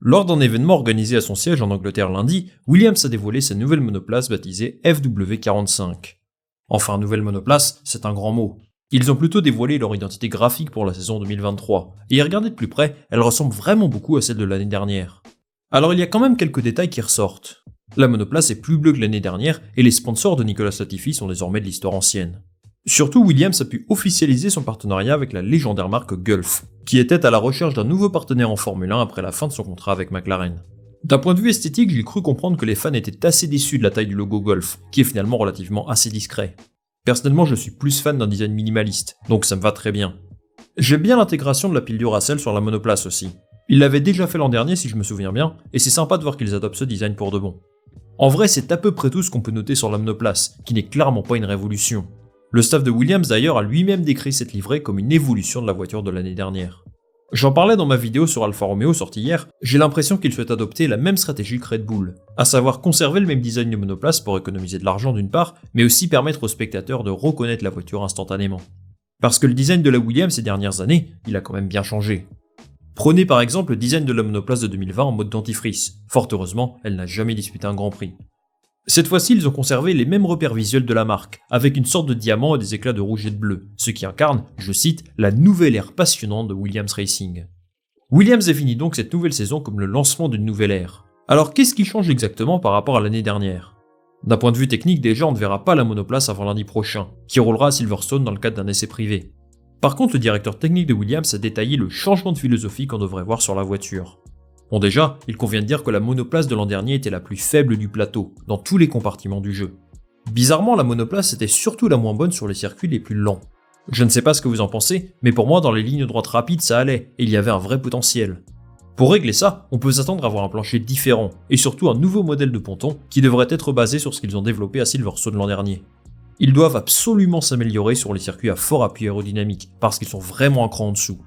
Lors d'un événement organisé à son siège en Angleterre lundi, Williams a dévoilé sa nouvelle monoplace baptisée FW45. Enfin, nouvelle monoplace, c'est un grand mot. Ils ont plutôt dévoilé leur identité graphique pour la saison 2023, et à regarder de plus près, elle ressemble vraiment beaucoup à celle de l'année dernière. Alors il y a quand même quelques détails qui ressortent. La monoplace est plus bleue que l'année dernière, et les sponsors de Nicolas Latifi sont désormais de l'histoire ancienne. Surtout, Williams a pu officialiser son partenariat avec la légendaire marque Gulf, qui était à la recherche d'un nouveau partenaire en Formule 1 après la fin de son contrat avec McLaren. D'un point de vue esthétique, j'ai cru comprendre que les fans étaient assez déçus de la taille du logo Gulf, qui est finalement relativement assez discret. Personnellement, je suis plus fan d'un design minimaliste, donc ça me va très bien. J'aime bien l'intégration de la pile Duracell sur la monoplace aussi. Ils l'avaient déjà fait l'an dernier si je me souviens bien, et c'est sympa de voir qu'ils adoptent ce design pour de bon. En vrai, c'est à peu près tout ce qu'on peut noter sur la monoplace, qui n'est clairement pas une révolution. Le staff de Williams d'ailleurs a lui-même décrit cette livrée comme une évolution de la voiture de l'année dernière. J'en parlais dans ma vidéo sur Alfa Romeo sortie hier, j'ai l'impression qu'ils souhaitent adopter la même stratégie que Red Bull, à savoir conserver le même design de monoplace pour économiser de l'argent d'une part, mais aussi permettre aux spectateurs de reconnaître la voiture instantanément. Parce que le design de la Williams ces dernières années, il a quand même bien changé. Prenez par exemple le design de la monoplace de 2020 en mode dentifrice, fort heureusement, elle n'a jamais disputé un Grand Prix. Cette fois-ci, ils ont conservé les mêmes repères visuels de la marque, avec une sorte de diamant et des éclats de rouge et de bleu, ce qui incarne, je cite, la nouvelle ère passionnante de Williams Racing. Williams définit donc cette nouvelle saison comme le lancement d'une nouvelle ère. Alors qu'est-ce qui change exactement par rapport à l'année dernière ? D'un point de vue technique, déjà on ne verra pas la monoplace avant lundi prochain, qui roulera à Silverstone dans le cadre d'un essai privé. Par contre, le directeur technique de Williams a détaillé le changement de philosophie qu'on devrait voir sur la voiture. Bon déjà, il convient de dire que la monoplace de l'an dernier était la plus faible du plateau, dans tous les compartiments du jeu. Bizarrement, la monoplace était surtout la moins bonne sur les circuits les plus lents. Je ne sais pas ce que vous en pensez, mais pour moi dans les lignes droites rapides ça allait, et il y avait un vrai potentiel. Pour régler ça, on peut s'attendre à avoir un plancher différent, et surtout un nouveau modèle de ponton qui devrait être basé sur ce qu'ils ont développé à Silverstone l'an dernier. Ils doivent absolument s'améliorer sur les circuits à fort appui aérodynamique, parce qu'ils sont vraiment un cran en dessous.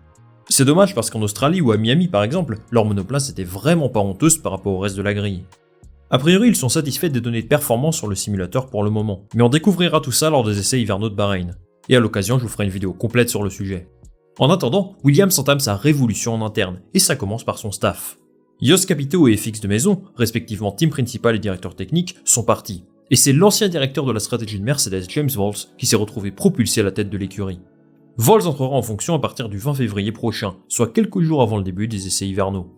C'est dommage parce qu'en Australie ou à Miami par exemple, leur monoplace était vraiment pas honteuse par rapport au reste de la grille. A priori, ils sont satisfaits des données de performance sur le simulateur pour le moment, mais on découvrira tout ça lors des essais hivernaux de Bahreïn. Et à l'occasion, je vous ferai une vidéo complète sur le sujet. En attendant, Williams entame sa révolution en interne, et ça commence par son staff. Jost Capito et FX de Maison, respectivement team principal et directeur technique, sont partis. Et c'est l'ancien directeur de la stratégie de Mercedes, James Vowles, qui s'est retrouvé propulsé à la tête de l'écurie. Vowles entrera en fonction à partir du 20 février prochain, soit quelques jours avant le début des essais hivernaux.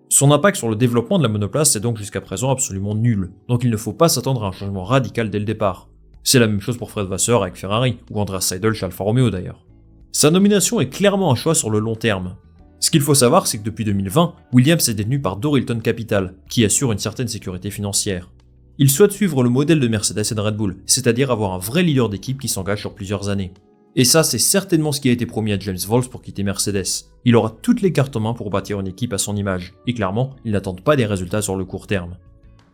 Son impact sur le développement de la monoplace est donc jusqu'à présent absolument nul, donc il ne faut pas s'attendre à un changement radical dès le départ. C'est la même chose pour Fred Vasseur avec Ferrari, ou Andreas Seidl chez Alfa Romeo d'ailleurs. Sa nomination est clairement un choix sur le long terme. Ce qu'il faut savoir, c'est que depuis 2020, Williams est détenu par Dorilton Capital, qui assure une certaine sécurité financière. Il souhaite suivre le modèle de Mercedes et de Red Bull, c'est-à-dire avoir un vrai leader d'équipe qui s'engage sur plusieurs années. Et ça, c'est certainement ce qui a été promis à James Vowles pour quitter Mercedes. Il aura toutes les cartes en main pour bâtir une équipe à son image, et clairement, il n'attend pas des résultats sur le court terme.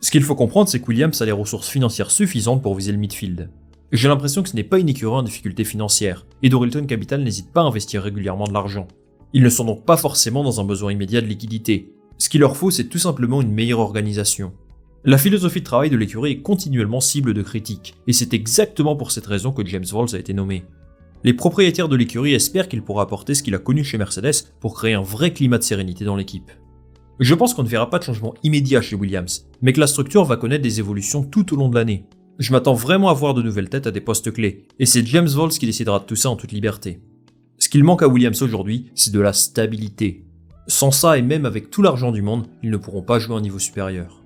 Ce qu'il faut comprendre, c'est que Williams a les ressources financières suffisantes pour viser le midfield. J'ai l'impression que ce n'est pas une écurie en difficulté financière, et Dorilton Capital n'hésite pas à investir régulièrement de l'argent. Ils ne sont donc pas forcément dans un besoin immédiat de liquidité. Ce qu'il leur faut, c'est tout simplement une meilleure organisation. La philosophie de travail de l'écurie est continuellement cible de critiques, et c'est exactement pour cette raison que James Vowles a été nommé. Les propriétaires de l'écurie espèrent qu'il pourra apporter ce qu'il a connu chez Mercedes pour créer un vrai climat de sérénité dans l'équipe. Je pense qu'on ne verra pas de changement immédiat chez Williams, mais que la structure va connaître des évolutions tout au long de l'année. Je m'attends vraiment à voir de nouvelles têtes à des postes clés, et c'est James Vowles qui décidera de tout ça en toute liberté. Ce qu'il manque à Williams aujourd'hui, c'est de la stabilité. Sans ça, et même avec tout l'argent du monde, ils ne pourront pas jouer à un niveau supérieur.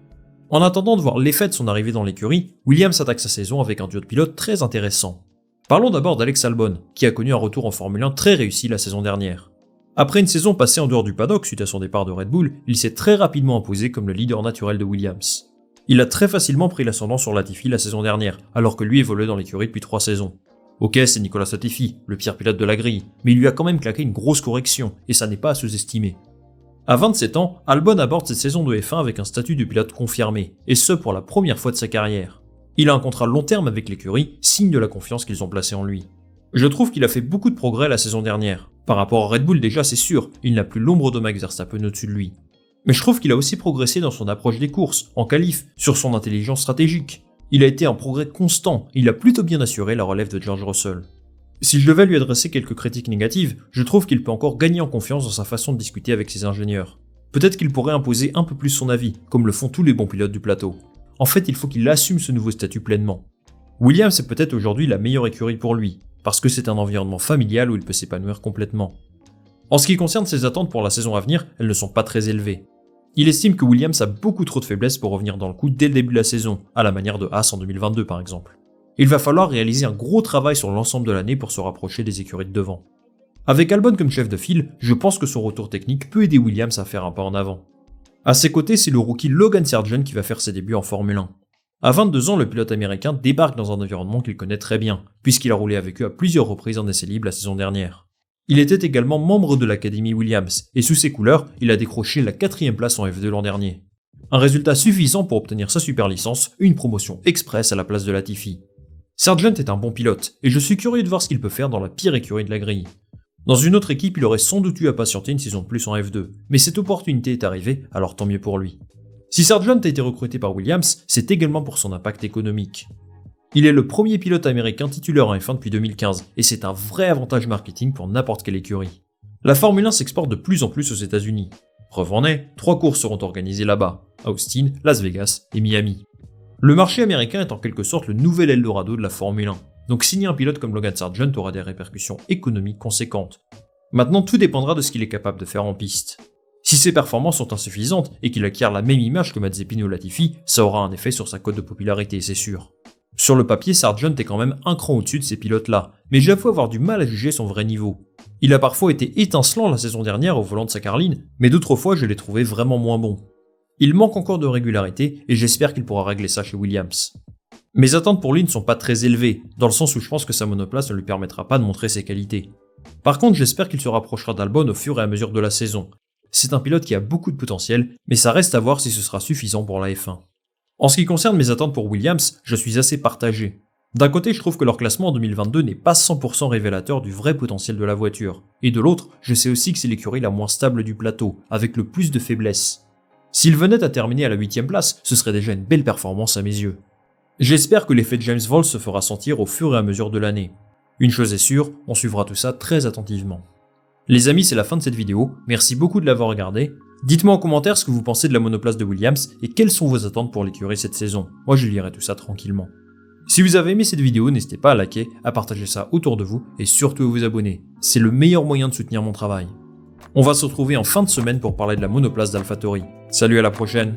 En attendant de voir l'effet de son arrivée dans l'écurie, Williams attaque sa saison avec un duo de pilotes très intéressant. Parlons d'abord d'Alex Albon, qui a connu un retour en Formule 1 très réussi la saison dernière. Après une saison passée en dehors du paddock suite à son départ de Red Bull, il s'est très rapidement imposé comme le leader naturel de Williams. Il a très facilement pris l'ascendant sur Latifi la saison dernière, alors que lui évoluait dans l'écurie depuis 3 saisons. Ok, c'est Nicolas Latifi, le pire pilote de la grille, mais il lui a quand même claqué une grosse correction, et ça n'est pas à sous-estimer. À 27 ans, Albon aborde cette saison de F1 avec un statut de pilote confirmé, et ce pour la première fois de sa carrière. Il a un contrat long terme avec l'écurie, signe de la confiance qu'ils ont placée en lui. Je trouve qu'il a fait beaucoup de progrès la saison dernière. Par rapport à Red Bull déjà c'est sûr, il n'a plus l'ombre de Max Verstappen au-dessus de lui. Mais je trouve qu'il a aussi progressé dans son approche des courses, en qualif, sur son intelligence stratégique. Il a été un progrès constant, et il a plutôt bien assuré la relève de George Russell. Si je devais lui adresser quelques critiques négatives, je trouve qu'il peut encore gagner en confiance dans sa façon de discuter avec ses ingénieurs. Peut-être qu'il pourrait imposer un peu plus son avis, comme le font tous les bons pilotes du plateau. En fait, il faut qu'il assume ce nouveau statut pleinement. Williams est peut-être aujourd'hui la meilleure écurie pour lui, parce que c'est un environnement familial où il peut s'épanouir complètement. En ce qui concerne ses attentes pour la saison à venir, elles ne sont pas très élevées. Il estime que Williams a beaucoup trop de faiblesses pour revenir dans le coup dès le début de la saison, à la manière de Haas en 2022 par exemple. Il va falloir réaliser un gros travail sur l'ensemble de l'année pour se rapprocher des écuries de devant. Avec Albon comme chef de file, je pense que son retour technique peut aider Williams à faire un pas en avant. À ses côtés, c'est le rookie Logan Sargent qui va faire ses débuts en Formule 1. À 22 ans, le pilote américain débarque dans un environnement qu'il connaît très bien, puisqu'il a roulé avec eux à plusieurs reprises en essai libre la saison dernière. Il était également membre de l'Académie Williams, et sous ses couleurs, il a décroché la 4ème place en F2 l'an dernier. Un résultat suffisant pour obtenir sa super licence, une promotion express à la place de Latifi. Sargent est un bon pilote, et je suis curieux de voir ce qu'il peut faire dans la pire écurie de la grille. Dans une autre équipe, il aurait sans doute eu à patienter une saison de plus en F2, mais cette opportunité est arrivée, alors tant mieux pour lui. Si Sargent a été recruté par Williams, c'est également pour son impact économique. Il est le premier pilote américain titulaire en F1 depuis 2015, et c'est un vrai avantage marketing pour n'importe quelle écurie. La Formule 1 s'exporte de plus en plus aux États-Unis. Preuve en est, 3 courses seront organisées là-bas, à Austin, Las Vegas et Miami. Le marché américain est en quelque sorte le nouvel Eldorado de la Formule 1. Donc signer un pilote comme Logan Sargent aura des répercussions économiques conséquentes. Maintenant, tout dépendra de ce qu'il est capable de faire en piste. Si ses performances sont insuffisantes et qu'il acquiert la même image que Mazepin ou Latifi, ça aura un effet sur sa cote de popularité, c'est sûr. Sur le papier, Sargent est quand même un cran au-dessus de ces pilotes-là, mais j'avoue avoir du mal à juger son vrai niveau. Il a parfois été étincelant la saison dernière au volant de sa Carline, mais d'autres fois je l'ai trouvé vraiment moins bon. Il manque encore de régularité et j'espère qu'il pourra régler ça chez Williams. Mes attentes pour lui ne sont pas très élevées, dans le sens où je pense que sa monoplace ne lui permettra pas de montrer ses qualités. Par contre, j'espère qu'il se rapprochera d'Albon au fur et à mesure de la saison. C'est un pilote qui a beaucoup de potentiel, mais ça reste à voir si ce sera suffisant pour la F1. En ce qui concerne mes attentes pour Williams, je suis assez partagé. D'un côté, je trouve que leur classement en 2022 n'est pas 100% révélateur du vrai potentiel de la voiture, et de l'autre, je sais aussi que c'est l'écurie la moins stable du plateau, avec le plus de faiblesses. S'ils venaient à terminer à la 8ème place, ce serait déjà une belle performance à mes yeux. J'espère que l'effet James Vowles se fera sentir au fur et à mesure de l'année. Une chose est sûre, on suivra tout ça très attentivement. Les amis, c'est la fin de cette vidéo, merci beaucoup de l'avoir regardée. Dites-moi en commentaire ce que vous pensez de la monoplace de Williams et quelles sont vos attentes pour l'écurie cette saison. Moi je lirai tout ça tranquillement. Si vous avez aimé cette vidéo, n'hésitez pas à liker, à partager ça autour de vous et surtout à vous abonner. C'est le meilleur moyen de soutenir mon travail. On va se retrouver en fin de semaine pour parler de la monoplace d'AlphaTauri. Salut, à la prochaine!